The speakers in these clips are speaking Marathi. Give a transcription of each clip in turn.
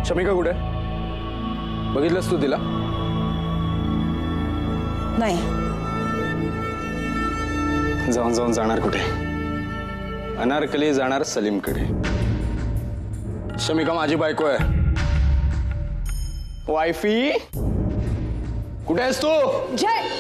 शमिका कुठे? बघितलंस तू तिला? नाही. जाऊन जाऊन जाणार कुठे? अनारकली जाणार सलीमकडे. शमिका माझी बायको आहे. वायफी कुठे आहेस तू? जय,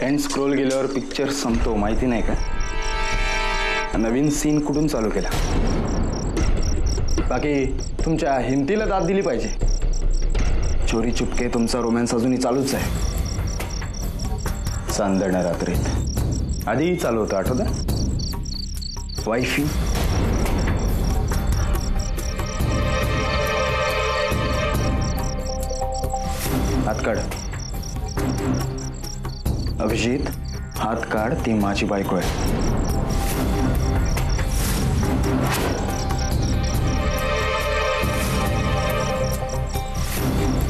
एंड स्क्रोल गेल्यावर पिक्चर संपतो माहिती नाही का? नवीन सीन कुठून चालू केला? बाकी तुमच्या हिंतीला दाद दिली पाहिजे. चोरी चुपके तुमचा रोमॅन्स अजूनही चालूच आहे. चांदण्या रात्रीत आधीही चालू होतं, आठवतं? वाईफी हात काढ. अभिजित हात काढ. ती माझी बायको आहे.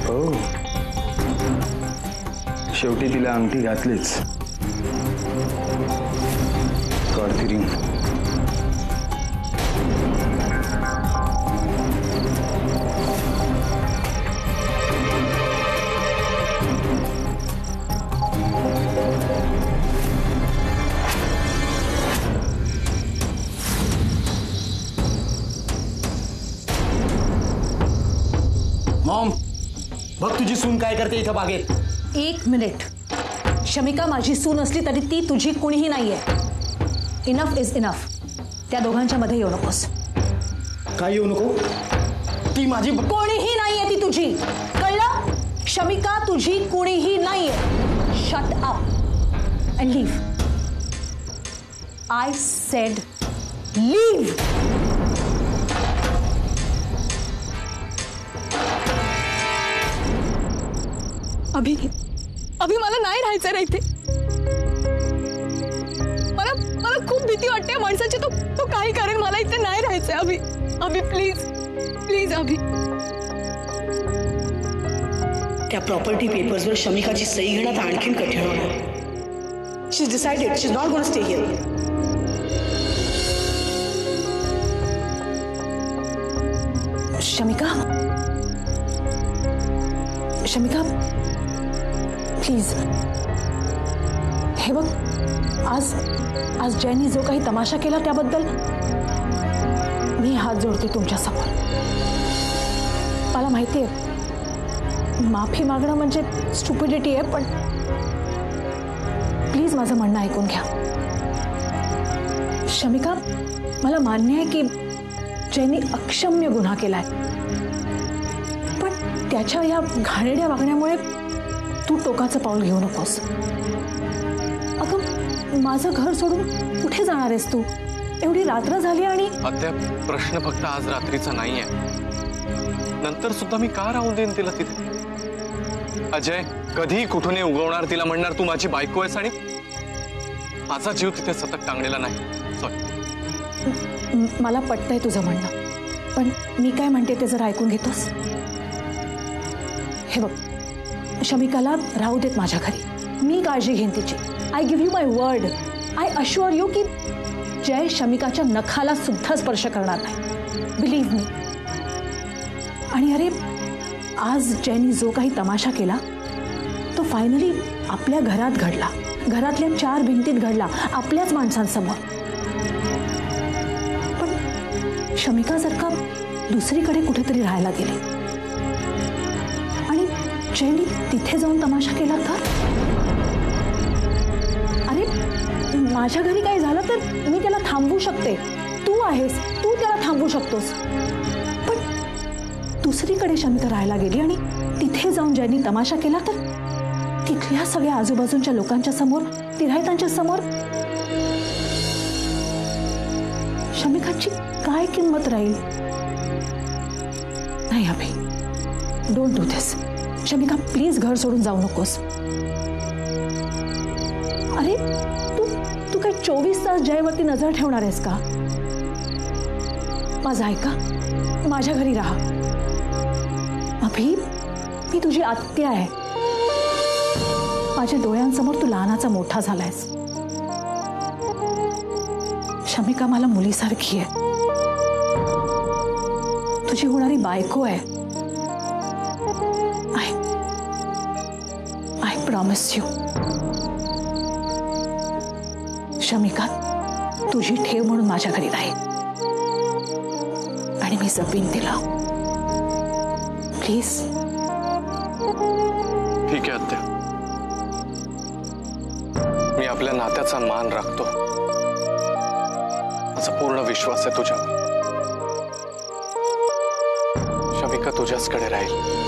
हो, शेवटी तिला अंगठी घातलीच. काढ ती रिंग. मॉम, बघ तुझी सून काय करते इथं बागेत. एक मिनिट. शमिका माझी सून असली तरी ती तुझी कुणीही नाहीये. Enough is enough. त्या दोघांच्या मध्ये येऊ नकोस. काय येऊ नको? ती माझी कोणीही नाहीये. ती तुझी. कळलं? शमिका तुझी कुणीही नाहीये. Shut up and leave. I said leave. Abhi मला नाही राहायचं रे इथे. मला खूप भीती वाटते माणसाची. तो काही करेल. मला इथे नाही राहायचंय. Abhi please please Abhi. त्या प्रॉपर्टी पेपर्सवर शमिकाची सही घेणं आणखीन कठीण होणार. She is decided. She is not going to stay here. Shamika, Shamika please. हे बघ, आज जयनी जो काही तमाशा केला त्याबद्दल मी हात जोडते तुमच्या समोर. मला माहिती आहे माफी मागणं म्हणजे स्टुपिडिटी आहे, पण प्लीज माझं म्हणणं ऐकून घ्या. शमिका, मला मान्य आहे की जयनी अक्षम्य गुन्हा केलाय, पण त्याच्या या घाणेरड्या वागण्यामुळे तू टोकाचं पाऊल घेऊ नकोस. अगं, माझं घर सोडून कुठे जाणार आहेस तू? एवढी रात्र झाली आणि अद्याप प्रश्न फक्त आज रात्रीचा नाहीये. नंतर सुद्धा मी का राहून देईन तिला तिथे? अजय कधी कुठून उगवणार तिला म्हणणार तू माझी बायको आहेस आणि माझा जीव तिथे सतत टांगलेला नाही. सॉरी. मला पटतंय तुझं म्हणणं, पण मी काय म्हणते ते जरा ऐकून घेतोस? हे बघ, शमिकाला राहू देत माझ्या घरी. मी काळजी घेईन तिची. I give you my word. I assure you की जय शमिकाच्या नखाला सुद्धा स्पर्श करणार नाही. बिलीव्ह मी. आणि अरे, आज जयनी जो काही तमाशा केला तो फायनली आपल्या घरात घडला. घरातल्या 4 भिंतीत घडला, आपल्याच माणसांसमोर. पण शमिका जर का दुसरीकडे कुठेतरी राहायला गेली आणि जयनी तिथे जाऊन तमाशा केला तर? अरे माझ्या घरी काही झालं तर मी त्याला थांबवू शकते, तू आहेस, तू त्याला थांबवू शकतोस. पण दुसरीकडे शमिका राहायला गेली आणि तिथे जाऊन जयनी तमाशा केला तर तिथल्या सगळ्या आजूबाजूच्या लोकांच्या समोर, तिरायतांच्या समोर शमिकाची काय किंमत राहील? नाही Abhi, don't do this. Shamika please घर सोडून जाऊ नकोस. अरे तू काही 24 तास जयवरती नजर ठेवणार आहेस का? माझं ऐका, माझ्या घरी राहा. अभि, मी तुझी आत्या आहे. माझ्या डोळ्यांसमोर तू लहानाचा मोठा झालायस. शमिका मला मुलीसारखी आहे, तुझी होणारी बायको आहे. I promise you. शमिका तुझी ठेव म्हणून माझ्या घरी राहील आणि मी जपीन तिला. प्लीज. ठीक आहे आत्या, मी आपल्या नात्याचा मान राखतो. माझा पूर्ण विश्वास आहे तुझ्यावर. शमिका तुझ्याचकडे राहील.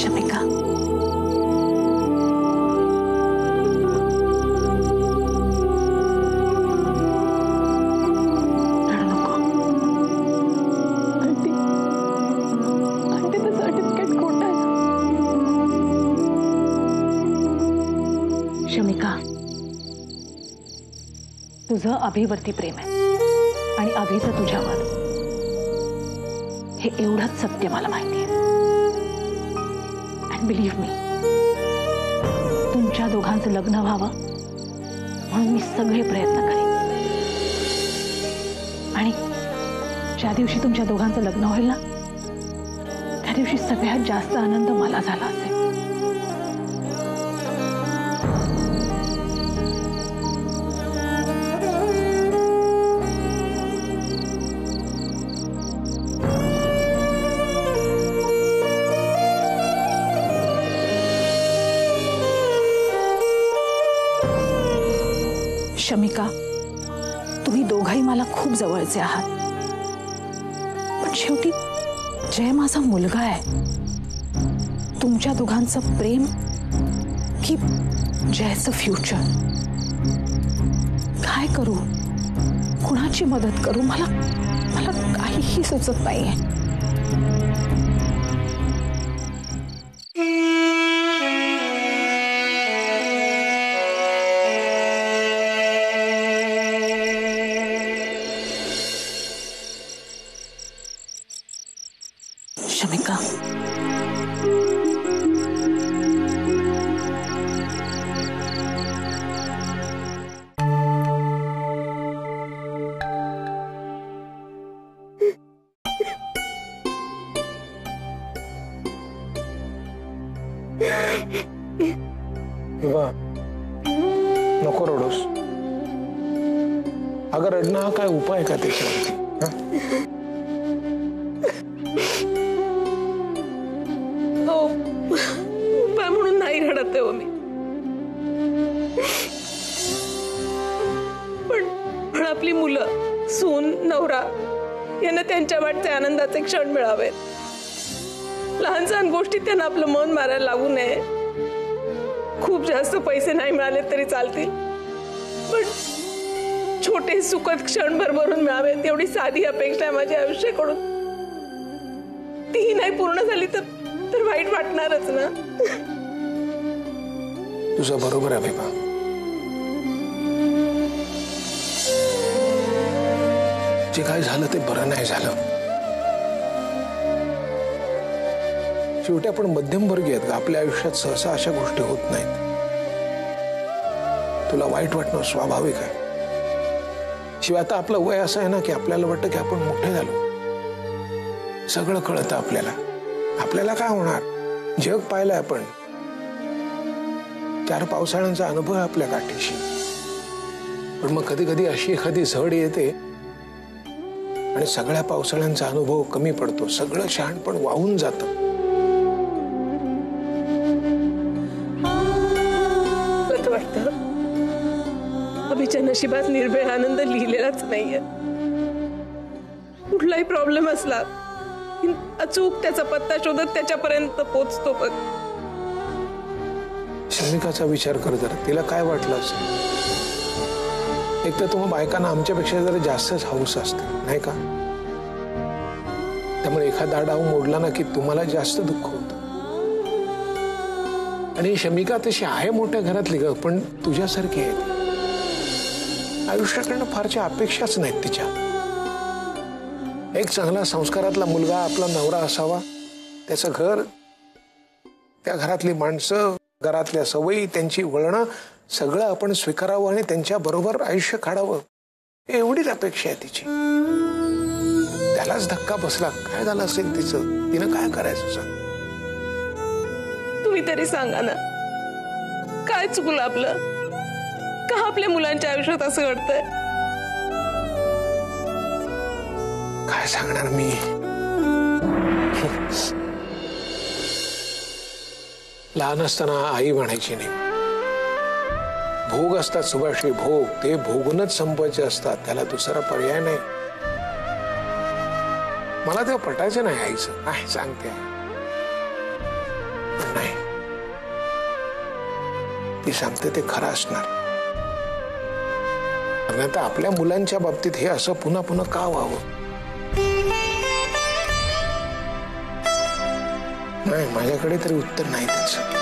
शमिका, शमिका, तुझं अभिवरती प्रेम आहे आणि अभिचं तुझ्यावर, हे एवढंच सत्य मला माहिती आहे. अँड बिलीव्ह मी, तुमच्या दोघांचं लग्न व्हावं म्हणून मी सगळे प्रयत्न करेन. आणि ज्या दिवशी तुमच्या दोघांचं लग्न होईल ना, त्या दिवशी सगळ्यात जास्त आनंद मला झाला असेल. शमिका, तुम्ही दोघंही मला खूप जवळचे आहात, पण शेवटी जय माझा मुलगा आहे. तुमच्या दोघांचं प्रेम की जयचं फ्युचर? काय करू, कुणाची मदत करू, मला काहीही सुचत नाहीये. शमिका, नको रडूस. अगं रडणं हा काय उपाय का त्याच्यावरती? उपाय म्हणून नाही घडत आहे मी, पण आपली मुलं, सून, नवरा यांना त्यांच्या वाटचे आनंदाचे क्षण मिळावेत. लहान सहान गोष्टीत त्यांना आपलं मन मारायला लागू नये. खूप जास्त पैसे नाही मिळाले तरी चालतील, पण छोटे सुखद क्षण भरभरून मिळावेत एवढी साधी अपेक्षा आहे माझ्या आयुष्याकडून. तीही नाही पूर्ण झाली तर वाईट वाटणारच ना. तुझं बरोबर आहे बेबा. जे काय झालं ते बरं नाही झालं. शेवटी आपण मध्यमवर्गीय आहेत. आपल्या आयुष्यात सहसा अशा गोष्टी होत नाहीत. तुला वाईट वाटणं स्वाभाविक आहे. शिवाय आता आपलं वय असं आहे ना की आपल्याला वाटतं की आपण मोठे झालो, सगळं कळतं आपल्याला. आपल्याला काय होणार, जग पाहिलंय आपण. 4 पावसाळ्यांचा अनुभव आहे आपल्या गाठीशी. पण मग कधी कधी अशी एखादी झड येते आणि सगळ्या पावसाळ्यांचा अनुभव कमी पडतो, सगळं शहाणपण वाहून जातं. असं वाटतं अभिच्या नशिबात निर्भय आनंद लिहिलेलाच नाहीये. कुठलाही प्रॉब्लेम असला की अचूक त्याचा पत्ता शोधत त्याच्यापर्यंत पोहोचतो बघ. शमिकाचा विचार कर जरा, तिला काय वाटलं असेल. एक तर तुम्हा बायकांना आमच्यापेक्षा जरा जास्तच हौस असते नाही का, त्यामुळे एखादा डाव मोडला ना की तुम्हाला जास्त दुःख होतं. आणि शमिका तशी आहे मोठ्या घरातली ग, पण तुझ्यासारखी आहे ती. आयुष्याकडनं फारच्या अपेक्षाच नाहीत तिच्या. एक चांगला संस्कारातला मुलगा आपला नवरा असावा, त्याचं घर, त्या घरातली माणसं, घरातल्या सवयी, त्यांची वळणं सगळं आपण स्वीकारावं आणि त्यांच्या बरोबर आयुष्य काढावं, एवढीच अपेक्षा आहे तिची. त्यालाच धक्का बसला. काय झालं असेल तिचं, तिनं काय करायचं सांग. तुम्ही तरी सांगा ना, काय चुकलं आपलं, का आपल्या मुलांच्या आयुष्यात असं घडतंय. काय सांगणार मी. लहान असताना आई म्हणायची नाही, भोग असतात सुभाषी, भोग ते भोगूनच संपवायचे असतात, त्याला दुसरा पर्याय नाही. मला तेव्हा पटायचं नाही आईचं, काय सांगते. पण नाही, ती सांगते ते खरं असणार. आता आपल्या मुलांच्या बाबतीत हे असं पुन्हा पुन्हा का व्हावं. नाही, माझ्याकडे तरी उत्तर नाही त्याचं.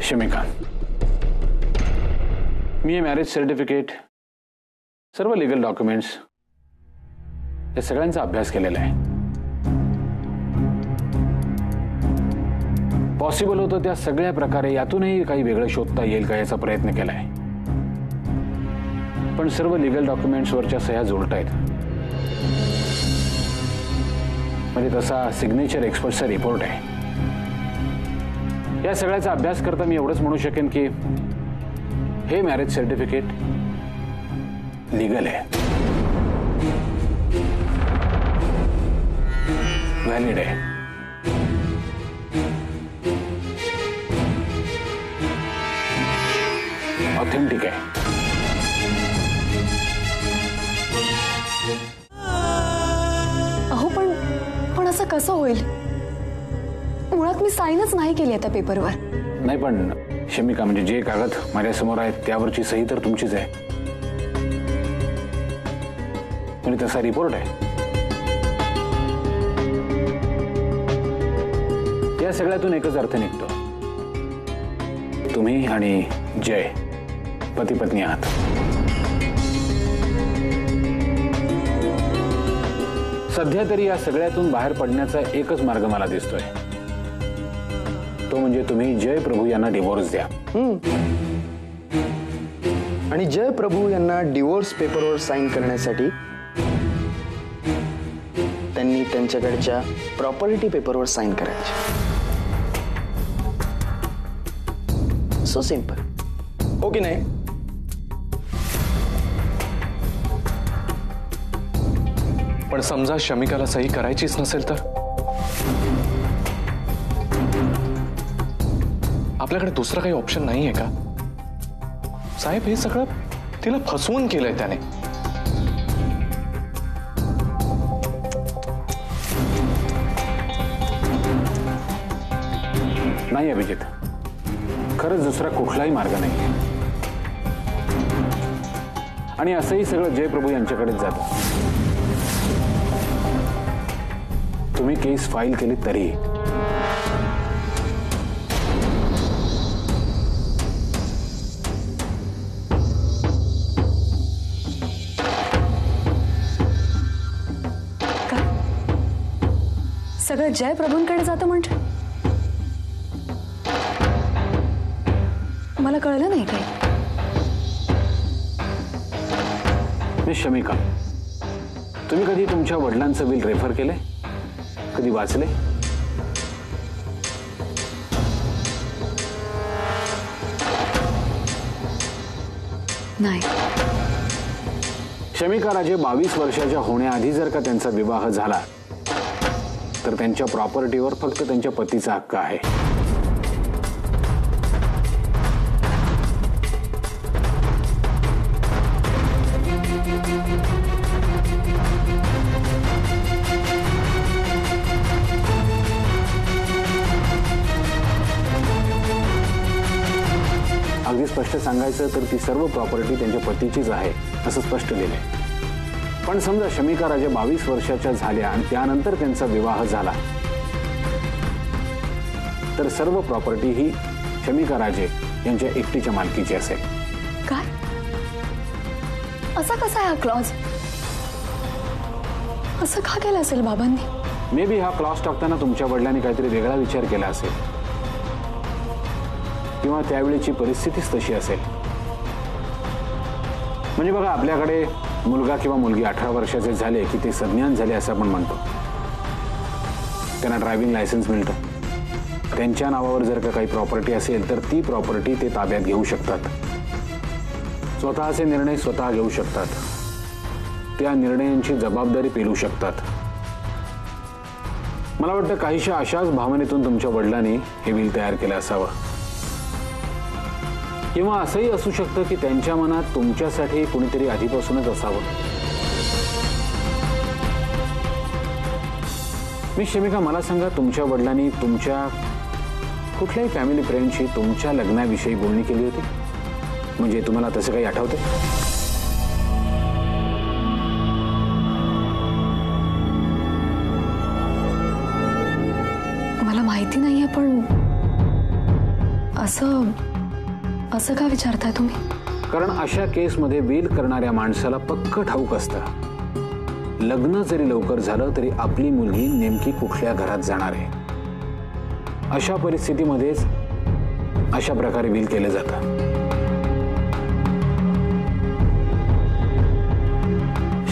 शमिका, मी हे मॅरेज सर्टिफिकेट, सर्व लिगल डॉक्युमेंट्स या सगळ्यांचा अभ्यास केलेला आहे. पॉसिबल होतं त्या सगळ्या प्रकारे यातूनही काही वेगळं शोधता येईल का याचा प्रयत्न केलाय. पण सर्व लिगल डॉक्युमेंट्सवरच्या सह्या जुळतायत. म्हणजे तसा सिग्नेचर एक्सपर्टचा रिपोर्ट आहे. या सगळ्याचा अभ्यास करता मी एवढंच म्हणू शकेन की हे मॅरेज सर्टिफिकेट लीगल आहे, व्हॅलिड आहे. ऑथेंटिक आहे. अहो पण असं कसं होईल. मुळात मी साईनच नाही केली त्या पेपरवर. नाही पण शमिका, म्हणजे जे कागद माझ्यासमोर आहेत त्यावरची सही तर तुमचीच आहे. म्हणजे तसा रिपोर्ट आहे. या सगळ्यातून एकच अर्थ निघतो, तुम्ही आणि जय पती पत्नी आहात. सध्या तरी या सगळ्यातून बाहेर पडण्याचा एकच मार्ग मला दिसतोय, तो म्हणजे तुम्ही जय प्रभू यांना डिवोर्स द्या. आणि जय प्रभू यांना डिवोर्स पेपरवर साईन करण्यासाठी त्यांनी त्यांच्याकडच्या प्रॉपर्टी पेपरवर साईन करायची. सो सिंपल, हो की नाही. पण समजा शमिकाला सही करायचीच नसेल तर आपल्याकडे दुसरं काही ऑप्शन नाहीये का साहेब. हे सगळं तिला फसवून केलंय त्याने. नाही अभिजित, खरंच दुसरा कुठलाही मार्ग नाही. आणि असंही सगळं जयप्रभू यांच्याकडेच जातं. तुम्ही केस फाईल केली तरी सगळं जयप्रभूंकडे जातं म्हणजे मला कळलं नाही काही. मिस शमिका, तुम्ही कधी तुमच्या वडिलांचं बिल रेफर केले, कधी वाचले? नाही. शमिका राजे 22 वर्षाच्या होण्याआधी जर का त्यांचा विवाह झाला तर त्यांच्या प्रॉपर्टीवर फक्त त्यांच्या पतीचा हक्क आहे. अगदी स्पष्ट सांगायचं तर ती सर्व प्रॉपर्टी त्यांच्या पतीचीच आहे असं स्पष्ट लिहिलंय. पण समजा शमिका राजे 22 वर्षाच्या झाल्या आणि त्यानंतर त्यांचा विवाह झाला तर सर्व प्रॉपर्टी ही शमिका राजे यांच्या एकटीच्या मालकीची असेल. काय? असा कसा आहे हा क्लॉज? असं का केलं असेल बाबांनी? मे बी हा क्लॉज टाकताना तुमच्या वडिलांनी काहीतरी वेगळा विचार केला असेल किंवा त्यावेळीची परिस्थितीच तशी असेल. म्हणजे बघा, आपल्याकडे मुलगा किंवा मुलगी 18 वर्षाचे झाले की ते सज्ञान झाले असं आपण म्हणतो. त्यांना ड्रायव्हिंग लायसन्स मिळतं. त्यांच्या नावावर जर का काही प्रॉपर्टी असेल तर ती प्रॉपर्टी ते ताब्यात घेऊ शकतात. स्वतःचे निर्णय स्वतः घेऊ शकतात. त्या निर्णयांची जबाबदारी पेलू शकतात. मला वाटतं काहीशा अशाच भावनेतून तुमच्या वडिलांनी हे बिल तयार केलं असावं. किंवा असंही असू शकतं की त्यांच्या मनात तुमच्यासाठी कुणीतरी आधीपासूनच असावं. मिस शमिका, मला सांगा, तुमच्या वडिलांनी तुमच्या कुठल्याही फॅमिली फ्रेंडशी तुमच्या लग्नाविषयी बोलणी केली होती? म्हणजे तुम्हाला तसं काही आठवते? मला माहिती नाहीये, पण असं का विचारताय तुम्ही? कारण अशा केसमध्ये बिल करणाऱ्या माणसाला पक्क ठाऊक असतं, लग्न जरी लवकर झालं तरी आपली मुलगी नेमकी कुठल्या घरात जाणार आहे. अशा परिस्थितीमध्येच अशा प्रकारे बिल केलं जातं.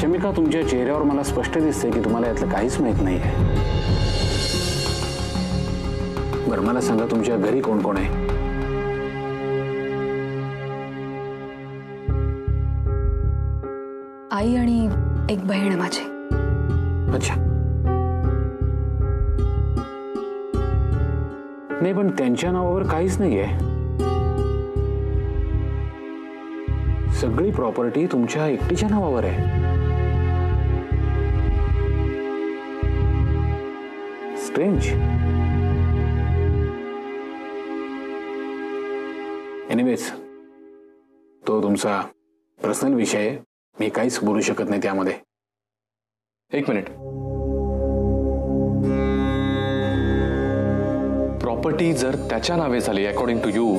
शमिका, तुमच्या चेहऱ्यावर मला स्पष्ट दिसते की तुम्हाला यातलं काहीच माहित नाही आहे. बरं, मला सांगा, तुमच्या घरी कोण कोण आहे? आई आणि एक बहीण आहे माझी. अच्छा. नाही, पण त्यांच्या नावावर काहीच नाहीये. सगळी प्रॉपर्टी तुमच्या एकटीच्या नावावर आहे. स्ट्रेंज. एनिवेज, तो तुमचा पर्सनल विषय आहे. मी काहीच बोलू शकत नाही त्यामध्ये. एक मिनिट. प्रॉपर्टी जर त्याच्या नावे झाली अकॉर्डिंग टू यू,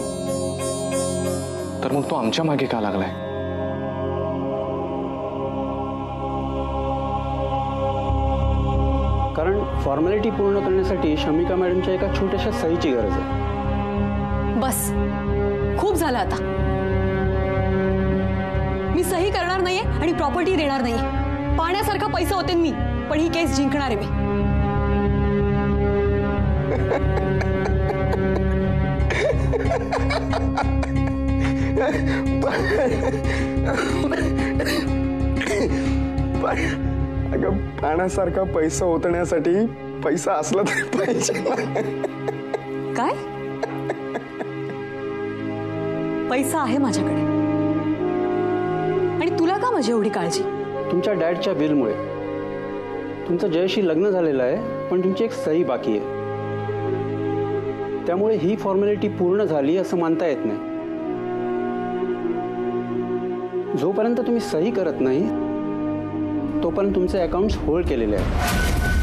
तर मग तो आमच्या मागे का लागलाय? कारण फॉर्मॅलिटी पूर्ण करण्यासाठी शमिका मॅडमच्या एका छोट्याशा सहीची गरज आहे. बस, खूप झालं आता. मी सही करणार नाहीये आणि प्रॉपर्टी देणार नाहीये. पाण्यासारखा पैसा होते मी, पण ही केस जिंकणार आहे मी. अगं, पाण्यासारखा पैसा ओतण्यासाठी पैसा असला तरी पाहिजे. काय? पैसा आहे माझ्याकडे. आणि तुला का माझी एवढी काळजी? तुमच्या डॅडच्या बिलमुळे. तुमचं जयशी लग्न झालेलं आहे, पण तुमची एक सही बाकी आहे. त्यामुळे ही फॉर्मॅलिटी पूर्ण झाली असं मानता येत नाही. जोपर्यंत तुम्ही सही करत नाही तोपर्यंत तुमचे अकाउंट्स होल्ड केलेले आहेत.